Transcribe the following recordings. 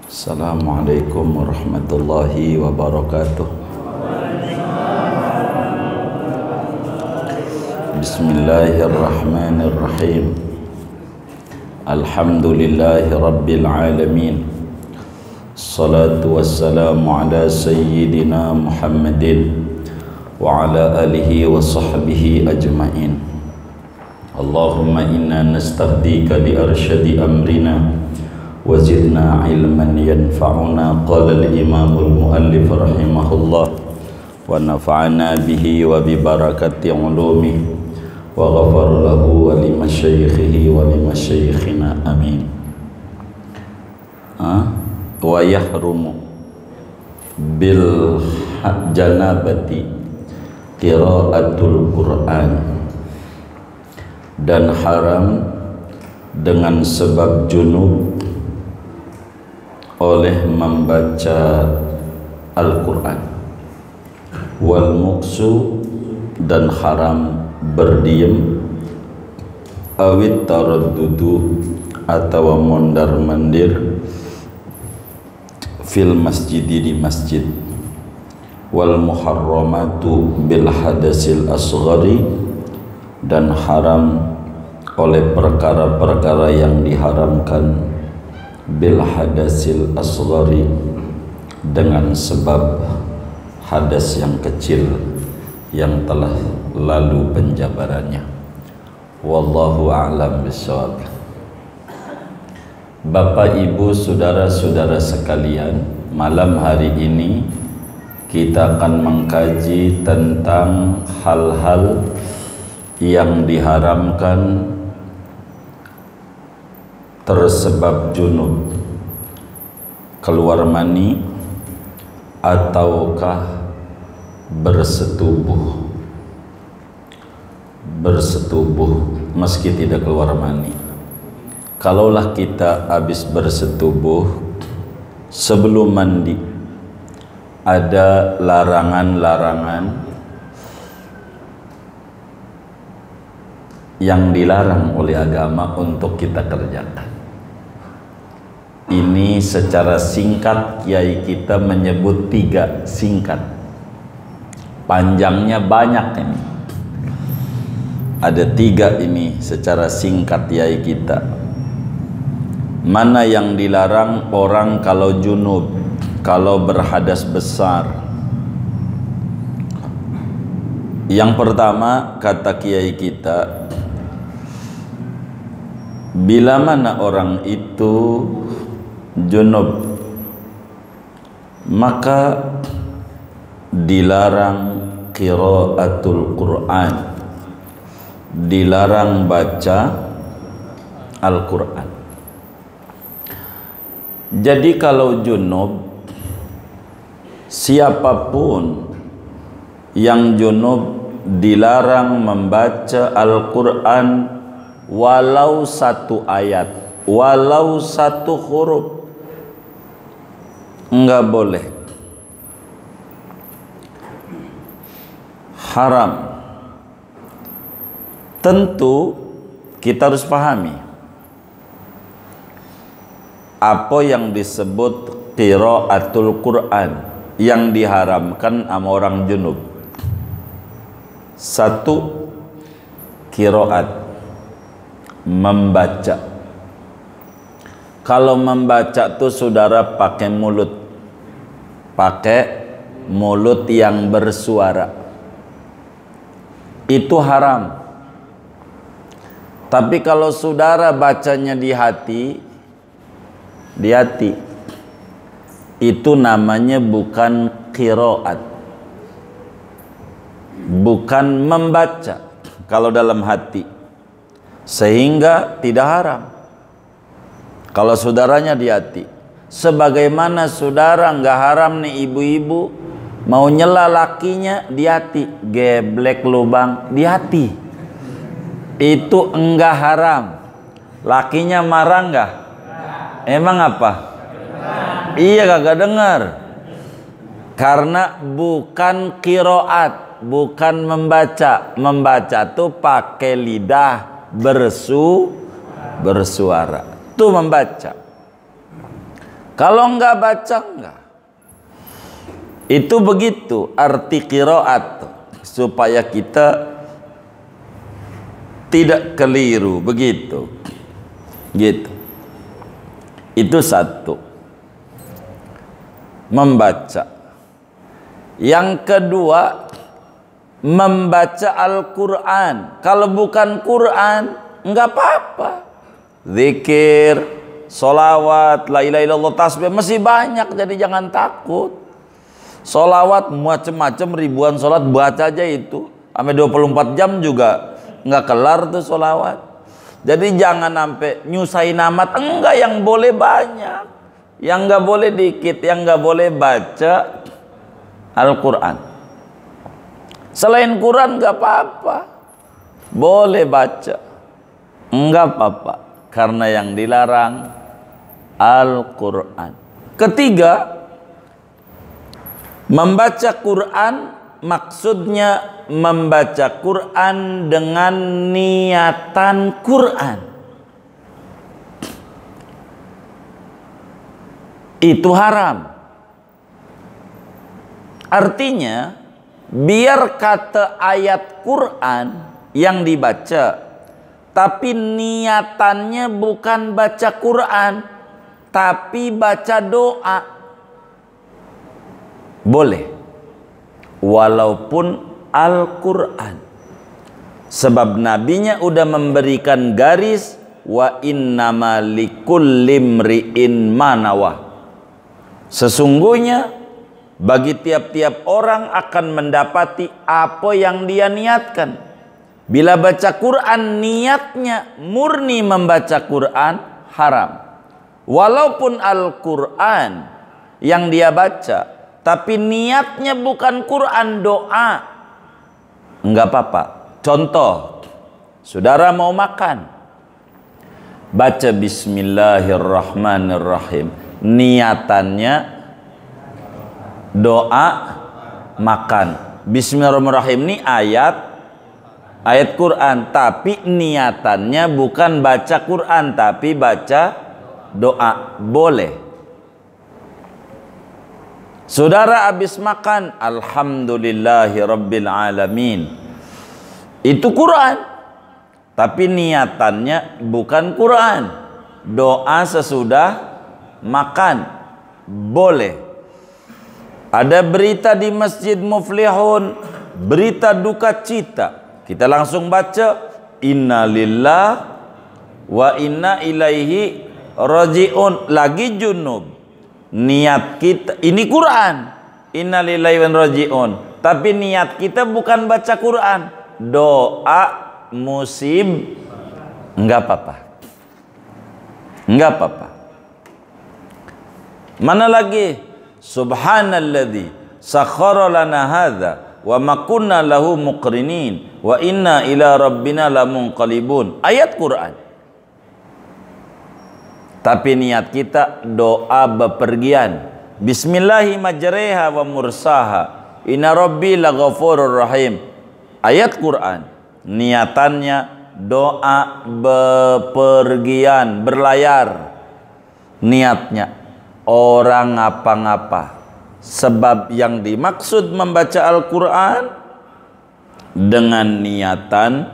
Assalamualaikum warahmatullahi wabarakatuh. Bismillahirrahmanirrahim. Alhamdulillahi rabbil alamin. Salatu wassalamu ala sayyidina Muhammadin wa ala alihi wa sahbihi ajma'in. Allahumma inna nastahdika li arsyadi amrina wazidna ilman yanfa'una. Qala al-imamul muallif rahimahullah wa nafa'ana bihi wa bi barakati ulumi wa ghafar lahu wa li masyayikhihi wa li masyayikhina amin. Wa yahrumu bil janabati qiraatul Qur'an, dan haram dengan sebab junub oleh membaca Al-Quran. Wal muksu, dan haram berdiam, awit taraddudu, atau mondar-mandir, fil masjidi, di masjid. Wal muharramatu bil hadasil asghari, dan haram oleh perkara-perkara yang diharamkan bil hadasil asghari, dengan sebab hadas yang kecil yang telah lalu penjabarannya. Wallahu a'lam bishawab. Bapak, Ibu, saudara-saudara sekalian, malam hari ini kita akan mengkaji tentang hal-hal yang diharamkan tersebab junub, keluar mani, ataukah bersetubuh meski tidak keluar mani. Kalaulah kita habis bersetubuh sebelum mandi, ada larangan-larangan yang dilarang oleh agama untuk kita kerjakan. Ini secara singkat kiai kita menyebut 3, singkat. Panjangnya banyak ini. Ada 3 ini secara singkat kiai kita. Mana yang dilarang orang kalau junub, kalau berhadas besar? Yang pertama, kata kiai kita, bila mana orang itu junub, maka dilarang qiraatul Qur'an, dilarang baca Al-Quran. Jadi kalau junub, siapapun yang junub dilarang membaca Al-Quran walau 1 ayat, walau 1 huruf, enggak boleh, haram. Tentu kita harus pahami apa yang disebut qiraatul Quran yang diharamkan sama orang junub. 1, qiraat, membaca. Kalau membaca tuh saudara pakai mulut yang bersuara, itu haram. Tapi kalau saudara bacanya di hati, itu namanya bukan qiraat, bukan membaca kalau dalam hati, sehingga tidak haram kalau saudaranya di hati. Sebagaimana saudara nggak haram nih ibu-ibu mau nyela lakinya di hati, geblek lubang di hati, itu enggak haram. Lakinya marah nggak? Emang apa? Iya, kagak dengar. Karena bukan qiraat, bukan membaca. Membaca tuh pakai lidah bersuara. Tuh membaca. Kalau enggak baca enggak. Itu begitu arti qiraat, supaya kita tidak keliru begitu. Gitu. Itu satu. Membaca. Yang kedua, membaca Al-Quran. Kalau bukan Quran, enggak apa-apa. Zikir, solawat, la ilaha illallah, tasbih masih banyak, jadi jangan takut. Solawat macam-macam, ribuan solat, baca aja itu. Sampai 24 jam juga enggak kelar tuh solawat. Jadi jangan sampai nyusahin amat. Enggak, yang boleh banyak, yang enggak boleh dikit, yang enggak boleh baca Al-Quran. Selain Quran enggak apa-apa, boleh baca, enggak apa-apa, karena yang dilarang Al-Quran. Ketiga, membaca Quran maksudnya membaca Quran dengan niatan Quran. Itu haram. Artinya, biar kata ayat Quran yang dibaca, tapi niatannya bukan baca Quran, tapi baca doa. Boleh, walaupun Al-Quran. Sebab nabinya udah memberikan garis, wa innama likulli imri'in ma nawah. Sesungguhnya bagi tiap-tiap orang akan mendapati apa yang dia niatkan. Bila baca Quran niatnya murni membaca Quran, haram. Walaupun Al-Quran yang dia baca, tapi niatnya bukan Quran, doa, enggak apa-apa. Contoh, saudara mau makan, baca Bismillahirrahmanirrahim, niatannya doa makan. Bismillahirrahmanirrahim ini ayat Quran, tapi niatannya bukan baca Quran, tapi baca doa. Boleh. Saudara habis makan, alhamdulillahi rabbil alamin, itu Quran, tapi niatannya bukan Quran, doa sesudah makan. Boleh. Ada berita di Masjid Muflihun, berita duka cita, kita langsung baca inna lillah wa inna ilaihi rajiun. Lagi junub, niat kita ini Quran, inna lillahi wa inna rajiun, tapi niat kita bukan baca Quran, doa musib, enggak apa-apa, enggak apa-apa. Mana lagi? Subhanalladzi sakhkhara lana hadza wa ma kunna lahu muqrinin wa inna ila rabbina lamunqalibun. Ayat Quran, tapi niat kita doa bepergian. Bismillahi majreha wa mursaha, inna rabbi laghafurur rahim. Ayat Quran, niatannya doa bepergian, berlayar. Niatnya orang ngapa-ngapa. Sebab yang dimaksud membaca Al-Quran dengan niatan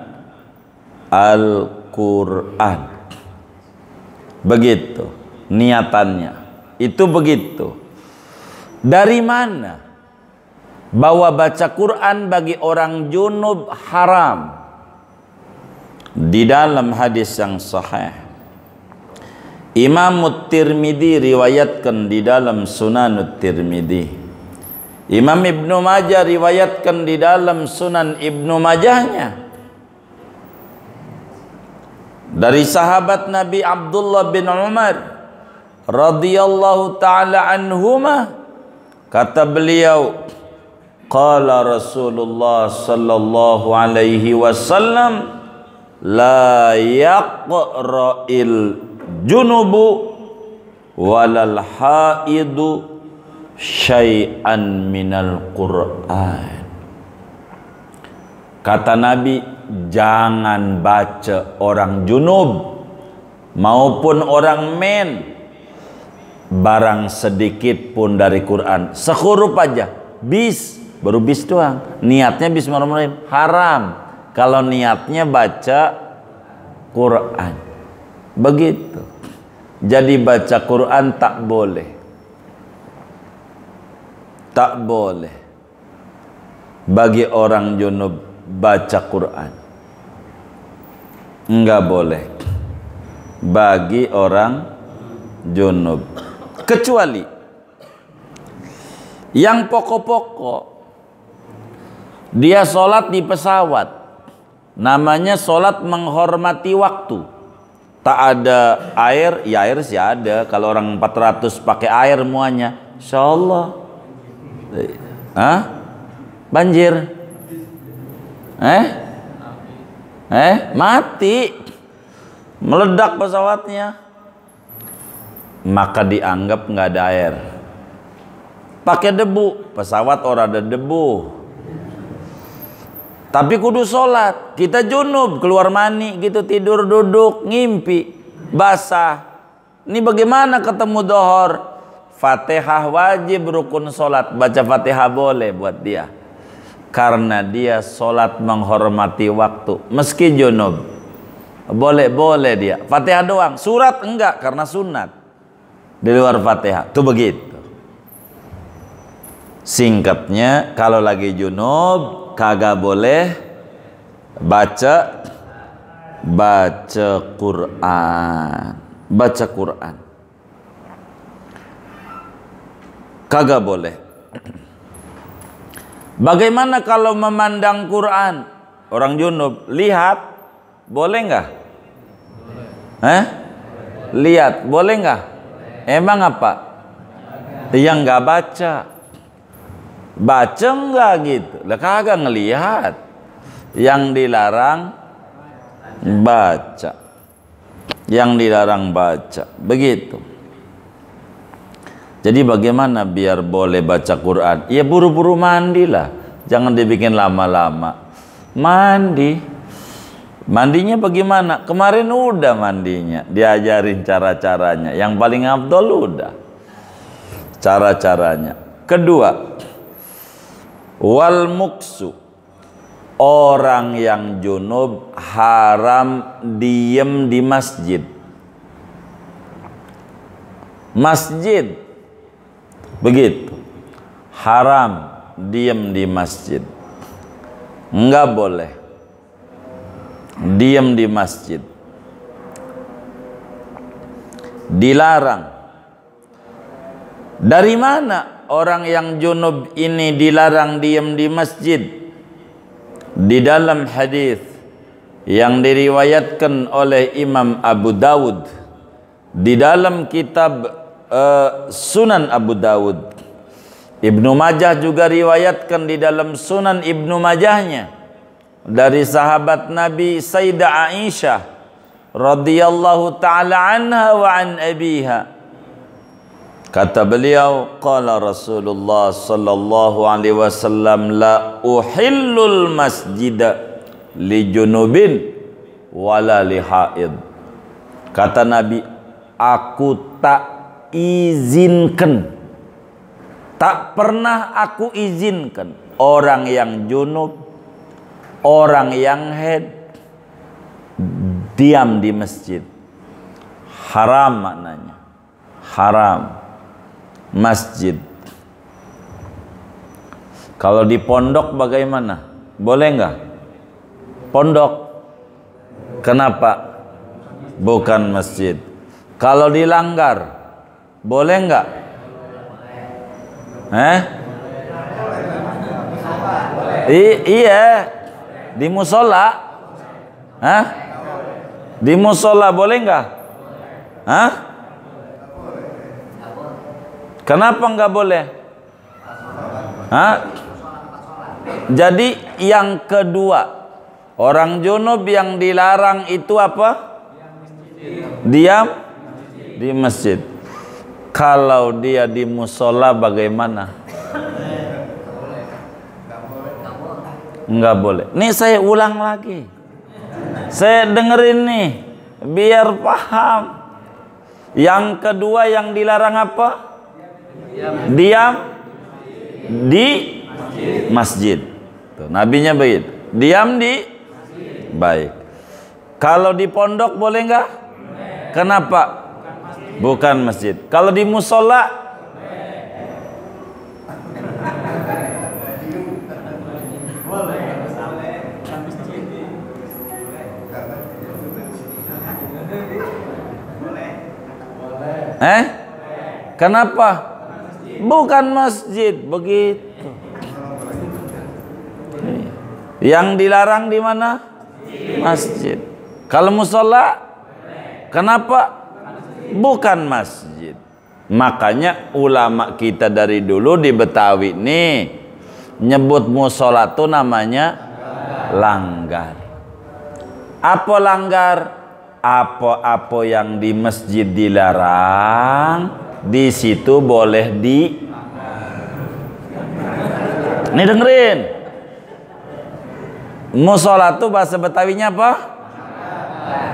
Al-Quran. Begitu niatannya. Itu begitu. Dari mana bahwa baca Quran bagi orang junub haram? Di dalam hadis yang sahih, Imam Tirmidzi riwayatkan di dalam Sunan Tirmidzi, Imam Ibnu Majah riwayatkan di dalam Sunan Ibnu Majahnya, dari sahabat Nabi Abdullah bin Umar radhiyallahu taala anhuma, kata beliau, qala Rasulullah sallallahu alaihi wasallam, la yaqra'il junubu walal haidu syai'an minal Qur'an. Kata Nabi, jangan baca orang junub maupun orang men barang sedikit pun dari Quran, sehuruf aja, bis, baru bis doang, niatnya bismillahirrahmanirrahim, haram kalau niatnya baca Quran. Begitu. Jadi baca Quran tak boleh, tak boleh bagi orang junub baca Quran, enggak boleh bagi orang junub, kecuali yang pokok-pokok. Dia sholat di pesawat, namanya sholat menghormati waktu. Tak ada air, ya air sih ada. Kalau orang 400 pakai air semuanya, insya Allah. Banjir? Mati, meledak pesawatnya, maka dianggap nggak ada air. Pakai debu, pesawat orang ada debu. Tapi kudu sholat. Kita junub, keluar mani gitu, tidur duduk, ngimpi, basah. Ini bagaimana ketemu dohor? Fatihah wajib rukun sholat. Baca Fatihah boleh buat dia, karena dia sholat menghormati waktu. Meski junub, boleh dia. Fatihah doang, surat enggak, karena sunat. Di luar Fatihah, tuh begitu. Singkatnya, kalau lagi junub kagak boleh baca Quran, baca Quran kagak boleh. Bagaimana kalau memandang Quran? Orang junub lihat, boleh nggak? Lihat boleh nggak? Emang apa? Yang nggak baca, baca enggak gitu, lah kagak ngelihat. Yang dilarang baca, yang dilarang baca, begitu. Jadi bagaimana biar boleh baca Quran? Ya buru-buru mandilah, jangan dibikin lama-lama. Mandinya bagaimana? Kemarin udah mandinya, diajarin cara-caranya. Yang paling afdol udah cara-caranya. Kedua, wal muksu, orang yang junub haram diem di masjid. Masjid, begitu, haram diem di masjid, enggak boleh diem di masjid, dilarang. Dari mana orang yang junub ini dilarang diem di masjid? Di dalam hadis yang diriwayatkan oleh Imam Abu Dawud, di dalam kitab Sunan Abu Dawud, Ibnu Majah juga riwayatkan di dalam Sunan Ibnu Majahnya, dari sahabat Nabi Sayyidah Aisyah radhiyallahu taala anha wa an abiha. Kata beliau, qala Rasulullah sallallahu alaihi wasallam, la uhillul masjida li junubin wala li haid. Kata Nabi, aku tak izinkan, tak pernah aku izinkan orang yang junub, orang yang haid diam di masjid. Haram maknanya, haram masjid. Kalau di pondok bagaimana? Boleh nggak? Pondok, kenapa? Bukan masjid. Kalau dilanggar, boleh nggak? Iya, di musola. Di musola boleh nggak? Kenapa nggak boleh? Jadi yang kedua, orang junub yang dilarang itu apa? Diam di masjid. Kalau dia di musola bagaimana? Nggak boleh. Nih saya ulang lagi, saya dengerin nih biar paham. Yang kedua yang dilarang apa? Diam di masjid. Tuh, nabinya begitu. Diam di baik. Kalau di pondok boleh nggak? Kenapa? Bukan masjid. Kalau di musola? Kenapa? Bukan masjid, begitu. Yang dilarang di mana? Masjid. Kalau musola? Kenapa? Bukan masjid. Makanya ulama kita dari dulu di Betawi nih nyebut musola tuh namanya langgar. Apa langgar? Apa-apa yang di masjid dilarang, di situ boleh di. Nih dengerin. Musola tuh bahasa Betawinya apa?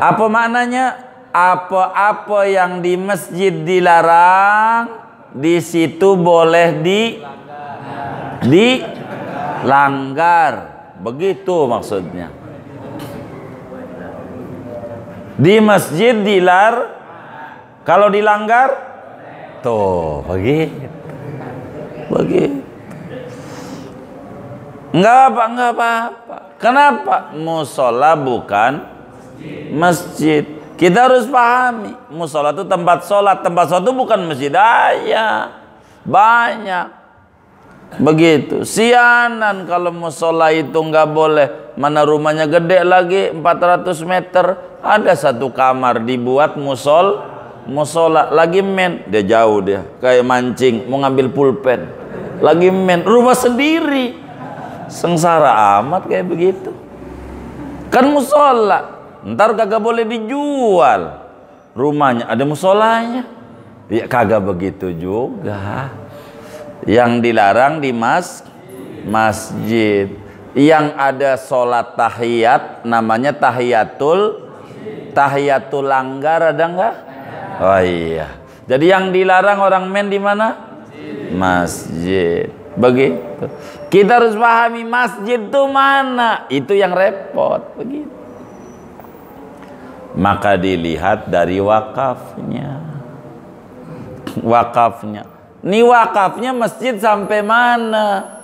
Apa maknanya? Apa-apa yang di masjid dilarang, di situ boleh dilanggar. Begitu maksudnya. Di masjid kalau dilanggar, tuh begitu. Enggak apa-apa. Kenapa? Musola bukan masjid. Kita harus pahami, musola itu tempat sholat. Tempat sholat itu bukan masjid aja, banyak. Begitu. Sianan kalau musola itu nggak boleh. Mana rumahnya gede lagi, 400 meter. Ada satu kamar dibuat musola. Lagi men, dia jauh dia. Kayak mancing, mau ngambil pulpen. Lagi men, rumah sendiri. Sengsara amat kayak begitu. Kan musola. Ntar kagak boleh dijual. Rumahnya ada musolanya. Ya kagak begitu juga. Yang dilarang di masjid. Yang ada sholat tahiyat namanya tahiyatul langgar, ada enggak? Oh iya. Jadi yang dilarang orang men di mana? Masjid. Begitu. Kita harus pahami masjid itu mana. Itu yang repot. Begitu. Maka dilihat dari wakafnya. Ini wakafnya masjid sampai mana?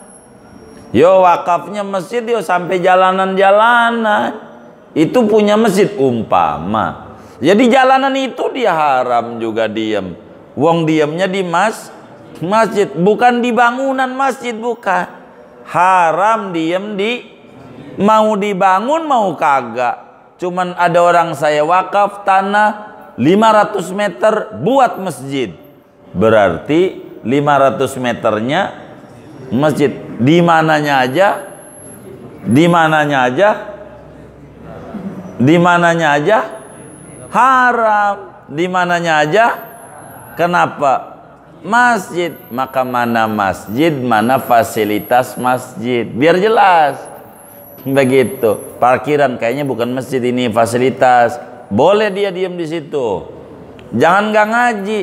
Yo wakafnya masjid yo sampai jalanan-jalanan. Itu punya masjid umpama. Jadi jalanan itu dia haram juga diem. Wong diemnya di masjid, bukan di bangunan masjid, bukan. Haram diem di, mau dibangun mau kagak. Cuman ada orang saya wakaf tanah 500 meter buat masjid. Berarti 500 meternya masjid. Di mananya aja haram. Di mananya aja. Kenapa? Masjid. Maka mana masjid, mana fasilitas masjid. Biar jelas. Begitu. Parkiran kayaknya bukan masjid, ini fasilitas. Boleh dia diam di situ. Jangan nggak ngaji.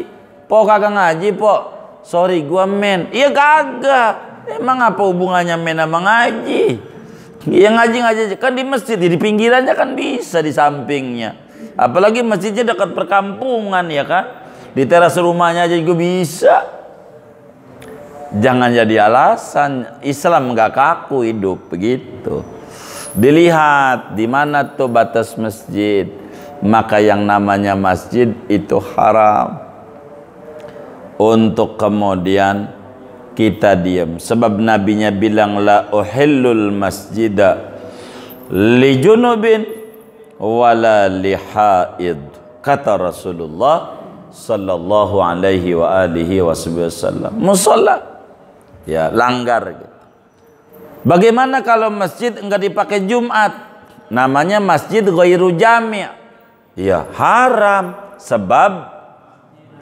Po kagak ngaji, po. Sorry gua men. Iya kagak. Emang apa hubungannya men sama ngaji? Iya ngaji kan di masjid, di pinggirannya kan bisa, di sampingnya. Apalagi masjidnya dekat perkampungan ya kan. Di teras rumahnya aja juga bisa. Jangan jadi alasan. Islam nggak kaku hidup begitu. Dilihat di mana tuh batas masjid. Maka yang namanya masjid itu haram. Untuk kemudian kita diam. Sebab nabinya bilang la uhillul masjida li junubin wala li haid. Kata Rasulullah sallallahu alaihi wa alihi wasallam. Musola ya langgar gitu. Bagaimana kalau masjid enggak dipakai Jumat? Namanya masjid ghairu jami'. Ya, haram sebab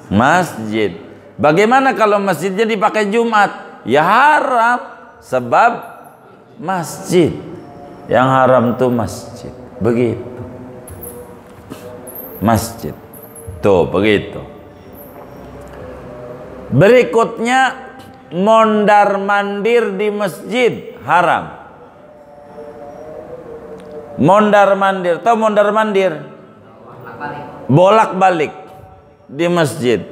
masjid. Bagaimana kalau masjidnya dipakai Jumat? Ya haram sebab masjid. Yang haram tuh masjid. Begitu. Masjid. Tuh, begitu. Berikutnya mondar mandir di masjid haram. Mondar mandir, tahu mondar mandir? Bolak balik di masjid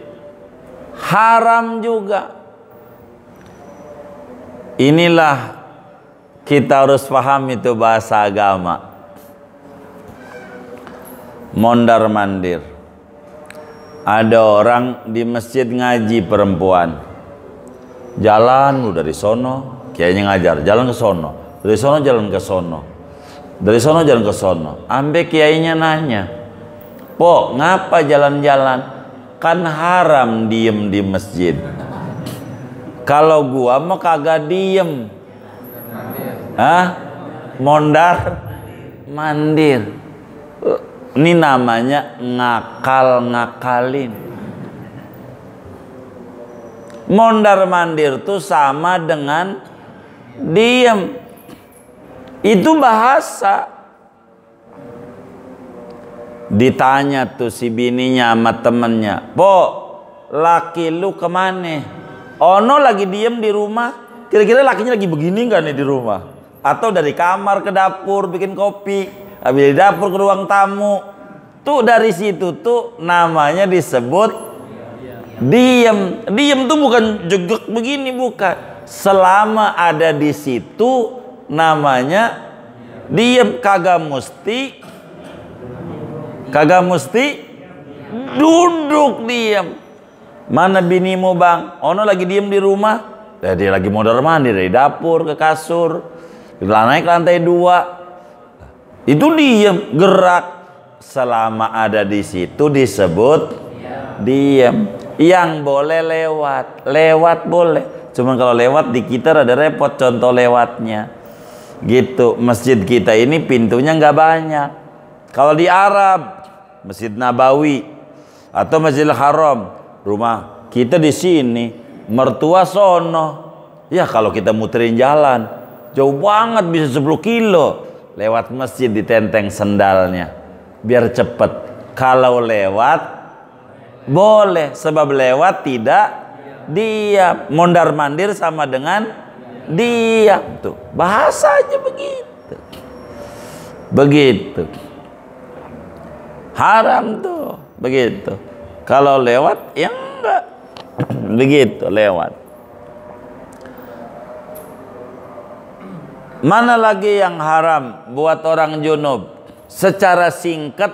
haram juga. Inilah kita harus paham itu bahasa agama. Mondar mandir. Ada orang di masjid ngaji perempuan, jalan dari sono, kiainya ngajar, jalan ke sono, dari sono jalan ke sono, dari sono jalan ke sono. Ambe kiainya nanya, "Po, ngapa jalan-jalan? Kan haram diem di masjid." Kalau gua mau kagak diem. Hah? Mondar mandir. Ini namanya ngakal-ngakalin. Mondar mandir tuh sama dengan diem. Itu bahasa. Ditanya tuh si bininya sama temennya, "Po, laki lu kemana?" Ono lagi diem di rumah. Kira-kira lakinya lagi begini nggak nih di rumah? Atau dari kamar ke dapur bikin kopi, habis dari dapur ke ruang tamu. Tuh dari situ tuh namanya disebut diem. Diem tuh bukan jegek begini, bukan. Selama ada di situ namanya diem. Kagak mesti duduk diem. Mana binimu bang? Ono lagi diem di rumah. Dia lagi mondar mandir dari dapur ke kasur, naik ke lantai 2. Itu diem, gerak. Selama ada di situ disebut diem. Yang boleh lewat boleh. Cuman kalau lewat di kita ada repot contoh lewatnya. Gitu. Masjid kita ini pintunya nggak banyak. Kalau di Arab, Masjid Nabawi atau Masjidil Haram, rumah kita di sini, mertua sono. Ya kalau kita muterin jalan jauh banget, bisa 10 kilo. Lewat masjid ditenteng sendalnya biar cepet. Kalau lewat boleh, sebab lewat tidak diam. Mondar mandir sama dengan diam. Tuh bahasanya begitu. Haram tuh begitu. Kalau lewat ya enggak. Begitu lewat. Mana lagi yang haram buat orang junub? Secara singkat,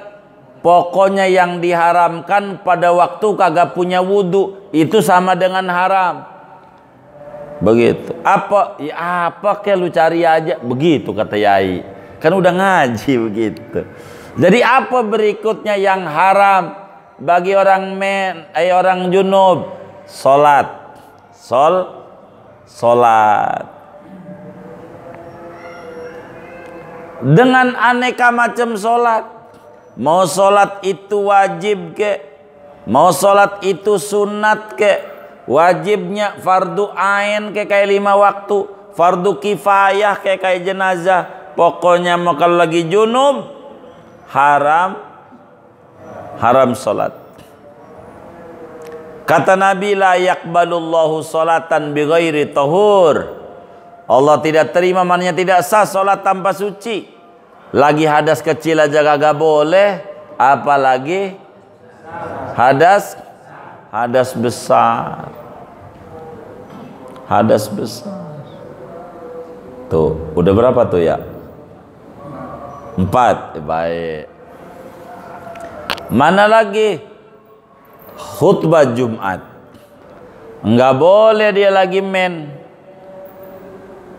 pokoknya yang diharamkan pada waktu kagak punya wudhu itu sama dengan haram. Begitu. Apa? Ya apa kayak lu cari aja. Begitu kata Yai. Kan udah ngaji begitu. Jadi apa berikutnya yang haram bagi orang orang junub? Solat. Dengan aneka macam solat. Mau solat itu wajib ke, mau solat itu sunat ke, wajibnya fardu ain kayak 5 waktu, fardu kifayah kayak jenazah. Pokoknya mau kalau lagi junub haram solat. Kata Nabi, la yaqbalullahu salatan bighairi tahur. Allah tidak terima, maknanya tidak sah solat tanpa suci. Lagi hadas kecil aja kagak boleh, apalagi hadas besar. Hadas besar. Tuh, udah berapa tuh ya? 4. Baik. Mana lagi? Khutbah Jumat. Enggak boleh dia lagi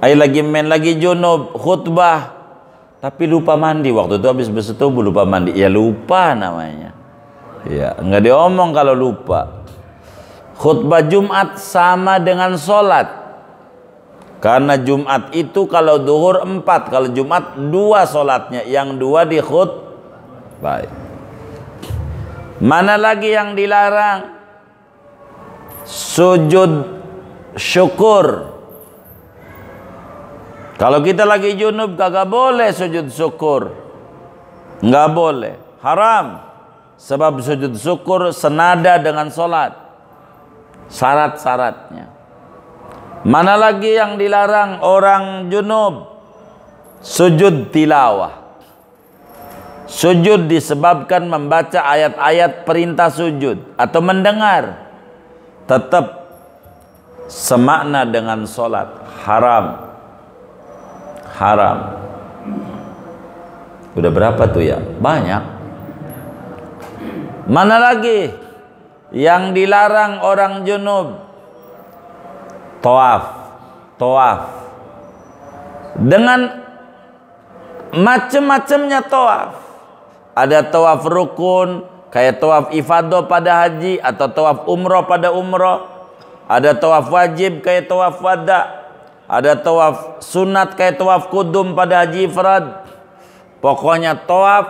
lagi junub khutbah tapi lupa mandi. Waktu itu habis bersetubuh lupa mandi. Ya lupa namanya. Ya, enggak diomong kalau lupa. Khutbah Jumat sama dengan sholat. Karena Jumat itu kalau duhur 4, kalau Jumat 2 sholatnya, yang 2 di khutbah. Mana lagi yang dilarang? Sujud syukur. Kalau kita lagi junub kagak boleh sujud syukur. Nggak boleh, haram. Sebab sujud syukur senada dengan sholat. syarat-syaratnya. Mana lagi yang dilarang? Orang junub sujud tilawah. Sujud disebabkan membaca ayat-ayat perintah sujud atau mendengar, tetap semakna dengan solat, haram. Haram. Udah berapa tuh ya? Banyak. Mana lagi yang dilarang orang junub? Tawaf. Tawaf dengan macam-macamnya tawaf. Ada tawaf rukun kayak tawaf ifadah pada haji atau tawaf umroh pada umroh. Ada tawaf wajib kayak tawaf wada. Ada tawaf sunat kayak tawaf kudum pada haji ifrad. Pokoknya tawaf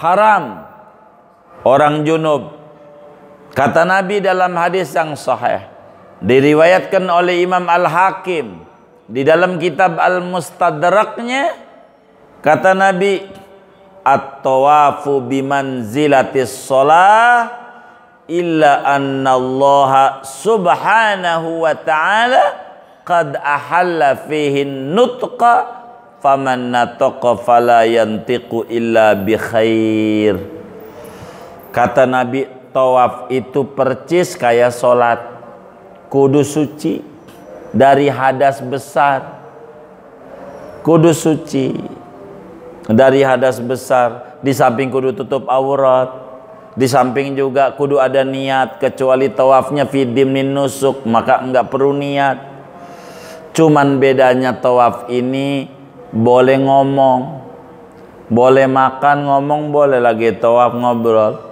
haram orang junub. Kata Nabi dalam hadis yang sahih, diriwayatkan oleh Imam Al-Hakim di dalam kitab Al-Mustadraknya, kata Nabi, at-tawafu bimanzilatis shalah illa annallaha subhanahu wa ta'ala qad ahalla fihi nutqa faman nataqa fala yantiqu illa bi khair. Kata Nabi, tawaf itu percis kayak sholat, kudu suci dari hadas besar, kudu suci dari hadas besar. Di samping kudu tutup aurat, di samping juga kudu ada niat, kecuali tawafnya fi dimnin nusuk, maka enggak perlu niat. Cuman bedanya tawaf ini boleh ngomong, boleh makan, ngomong boleh, lagi tawaf ngobrol.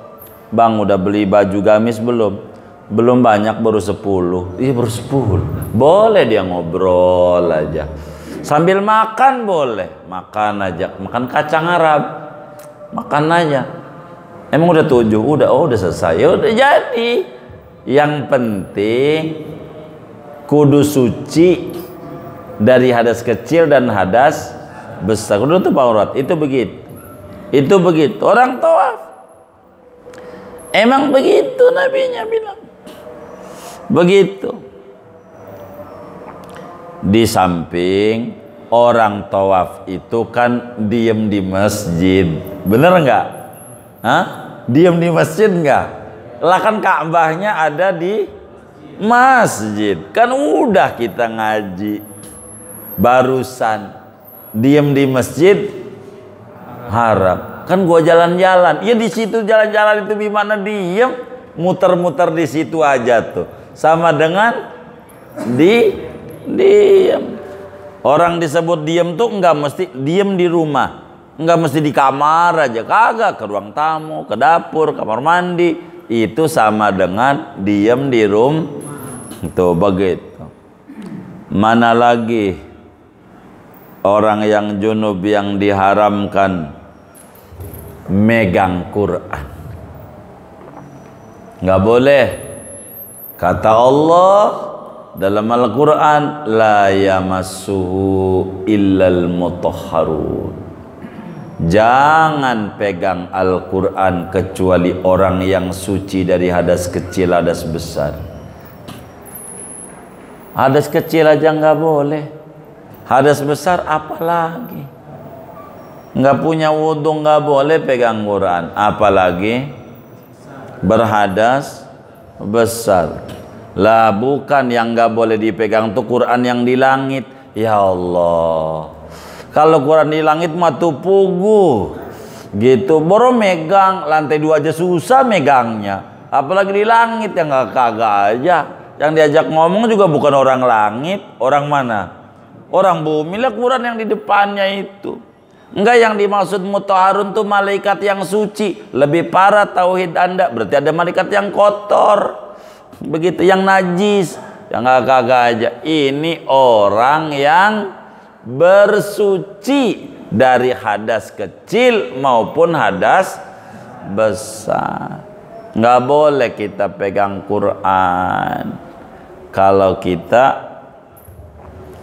Bang, udah beli baju gamis belum? Belum banyak, baru 10. Iya, baru 10. Boleh dia ngobrol aja. Sambil makan boleh, makan aja, makan kacang Arab, makan aja. Emang udah 7, udah selesai, ya udah jadi. Yang penting kudu suci dari hadas kecil dan hadas besar. Kudu tutup aurat, itu begitu. Itu begitu. Orang tawaf emang begitu, nabinya bilang begitu. Di samping orang tawaf itu kan diem di masjid, bener nggak? Hah? Diem di masjid nggak? Lah kan Ka'bahnya ada di masjid. Kan udah kita ngaji barusan, diem di masjid haram. Kan gua jalan-jalan, ya di situ jalan-jalan itu gimana diem, muter-muter di situ aja tuh, sama dengan diem. Orang disebut diem tuh nggak mesti diem di rumah, nggak mesti di kamar aja, kagak, ke ruang tamu, ke dapur, kamar mandi, itu sama dengan diem di room. Tuh begitu. Mana lagi orang yang junub yang diharamkan megang Quran? Nggak boleh. Kata Allah dalam Al-Quran, la yamassuhu illal mutahharun. Jangan pegang Al-Quran kecuali orang yang suci dari hadas kecil, hadas besar. Hadas kecil aja nggak boleh, hadas besar apalagi. Nggak punya wudhu nggak boleh pegang Quran, apalagi berhadas besar. Lah bukan yang nggak boleh dipegang tuh Quran yang di langit. Ya Allah, kalau Quran di langit mah tuh pugu gitu, baru megang lantai 2 aja susah megangnya, apalagi di langit. Yang nggak kagak aja. Yang diajak ngomong juga bukan orang langit, orang mana? Orang bumi lah Quran yang di depannya itu. Enggak, yang dimaksud mutahharun tuh malaikat yang suci. Lebih parah tauhid Anda, berarti ada malaikat yang kotor. Begitu, yang najis, yang kagak aja. Ini orang yang bersuci dari hadas kecil maupun hadas besar. Nggak boleh kita pegang Quran kalau kita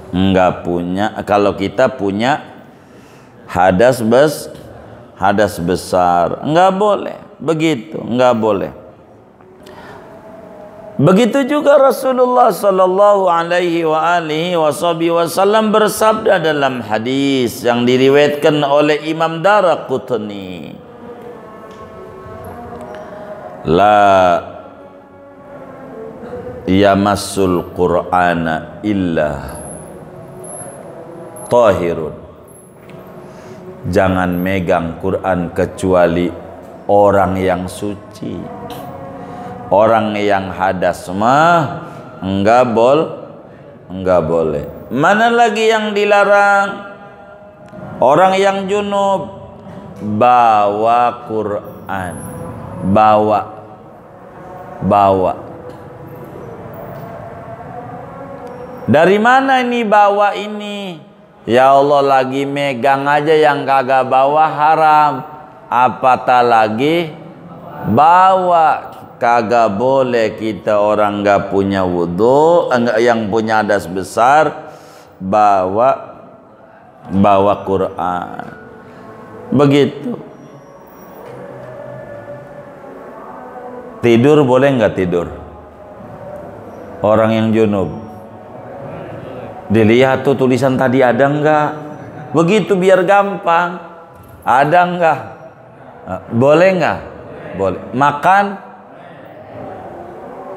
nggak punya, kalau kita punya hadas besar, nggak boleh begitu, nggak boleh. Begitu juga Rasulullah sallallahu alaihi wasallam bersabda dalam hadis yang diriwayatkan oleh Imam Daraqutni, la yamassul Qur'ana illa tahirun. Jangan megang Quran kecuali orang yang suci. Orang yang hadas mah enggak boleh. Mana lagi yang dilarang? Orang yang junub bawa Quran, bawa. Dari mana ini bawa ini? Ya Allah, lagi megang aja yang kagak bawa haram. Apatah lagi bawa. Kagak boleh kita orang nggak punya wudhu, yang punya hadas besar bawa Quran. Begitu. Tidur boleh nggak tidur? Orang yang junub dilihat tuh tulisan tadi ada nggak? Begitu biar gampang. Ada nggak? Boleh nggak? Boleh. Makan?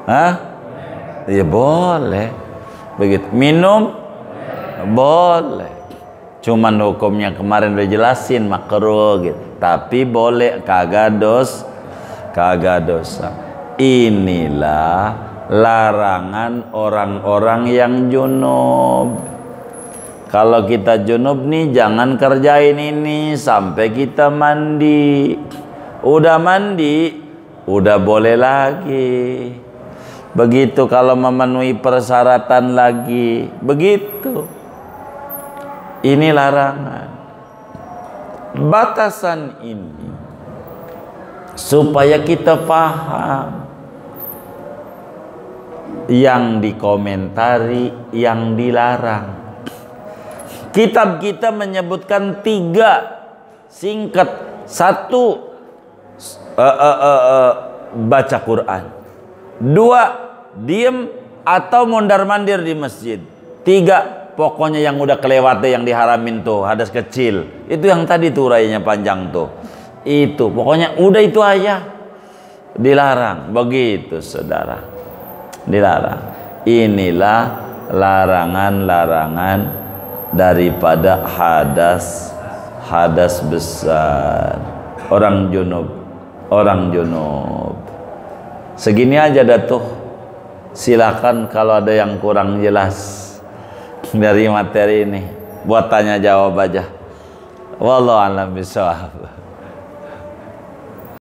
Hah? Ya boleh. Begitu. Minum? Boleh. Cuman hukumnya kemarin udah jelasin makruh gitu. Tapi boleh, kagak dosa. Inilah larangan orang-orang yang junub. Kalau kita junub nih jangan kerjain ini sampai kita mandi. Udah mandi, udah boleh lagi. Begitu kalau memenuhi persyaratan lagi, begitu. Ini larangan. Batasan ini supaya kita paham yang dikomentari, yang dilarang. Kitab kita menyebutkan 3 singkat. 1 baca Quran. 2 diem atau mondar-mandir di masjid. 3 pokoknya yang udah kelewatan, yang diharamin tuh hadas kecil. Itu yang tadi tuh urainya panjang tuh. Itu pokoknya udah itu aja. Dilarang. Begitu saudara. Dilarang. Inilah larangan-larangan daripada hadas besar. Orang junub. Segini aja dah tuh. Silakan kalau ada yang kurang jelas dari materi ini, buat tanya jawab aja. Wallahu a'lam bishawab.